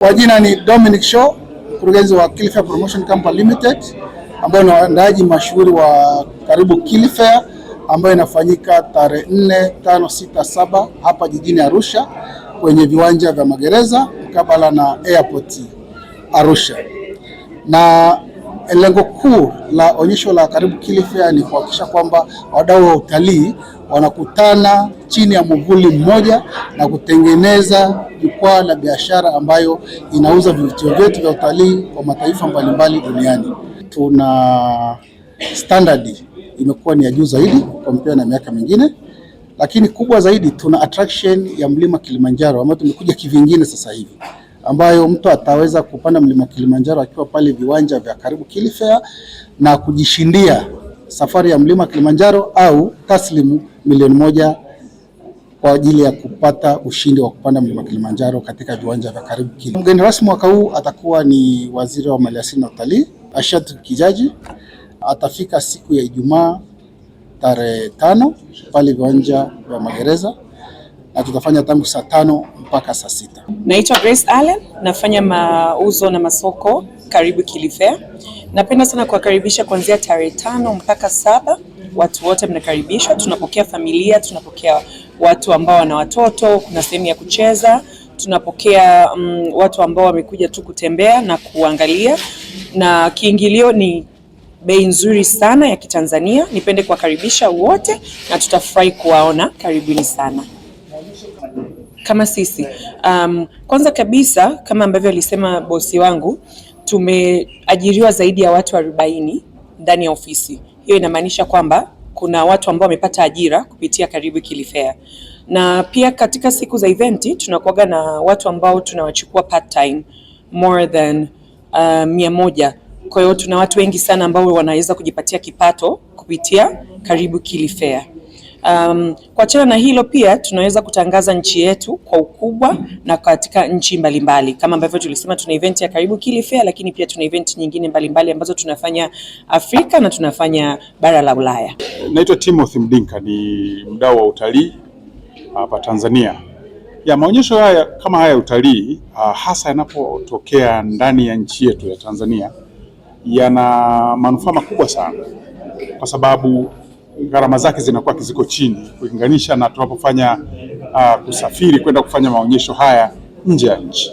Kwa jina ni Dominic Shaw, mkurugenzi wa Kili Fair Promotion Company Limited, ambayo ni waandaaji mashuhuri wa Karibu Kili Fair ambayo inafanyika tarehe 4, 5, 6, 7 hapa jijini Arusha kwenye viwanja vya Magereza mkabala na airport Arusha. Na lengo kuu la onyesho la Karibu Kili Fair ni kuhakikisha kwamba wadau wa utalii wanakutana chini ya mwavuli mmoja na kutengeneza jukwaa la biashara ambayo inauza vivutio vyetu vya utalii kwa mataifa mbalimbali duniani. Tuna standard imekuwa ni ya juu zaidi compare na miaka mingine, lakini kubwa zaidi tuna attraction ya mlima Kilimanjaro ambayo tumekuja kivingine sasa hivi, ambayo mtu ataweza kupanda mlima Kilimanjaro akiwa pale viwanja vya Karibu Kili Fair na kujishindia safari ya mlima Kilimanjaro au taslimu milioni 1 kwa ajili ya kupata ushindi wa kupanda mlima Kilimanjaro katika viwanja vya Karibu Kili. Mgeni rasmi mwaka huu atakuwa ni Waziri wa Maliasili na Utalii, Ashad Kijaji. Atafika siku ya Ijumaa tarehe 5 pale viwanja vya Magereza na tutafanya tangu saa 5 mpaka saa 6. Naitwa Grace Allen, nafanya mauzo na masoko Karibu Kili Fair. Napenda sana kuwakaribisha kuanzia tarehe 5 mpaka 7. Watu wote mnakaribishwa. Tunapokea familia, tunapokea watu ambao wana watoto, kuna sehemu ya kucheza, tunapokea watu ambao wamekuja tu kutembea na kuangalia, na kiingilio ni bei nzuri sana ya Kitanzania. Nipende kuwakaribisha wote na tutafurahi kuwaona. Karibuni sana. Kama sisi kwanza kabisa, kama ambavyo alisema bosi wangu, tumeajiriwa zaidi ya watu 40 ndani ya ofisi. Hiyo inamaanisha kwamba kuna watu ambao wamepata ajira kupitia Karibu Kili Fair. Na pia katika siku za eventi tunakuaga na watu ambao tunawachukua part time more than 100. Kwa hiyo tuna watu wengi sana ambao wanaweza kujipatia kipato kupitia Karibu Kili Fair. Kwa chana na hilo pia tunaweza kutangaza nchi yetu kwa ukubwa na katika nchi mbalimbali. Kama ambavyo tulisema tuna event ya Karibu Kili Fair, lakini pia tuna event nyingine mbalimbali ambazo tunafanya Afrika na tunafanya bara la Ulaya. Naitwa Timothy Mdinka, ni mdau wa utalii hapa Tanzania. Maonyesho haya kama haya utalii hasa yanapotokea ndani ya nchi yetu ya Tanzania yana manufaa makubwa sana, kwa sababu gharama zake zinakuwa ziko chini kulinganisha na tunapofanya kusafiri kwenda kufanya maonyesho haya nje ya nchi.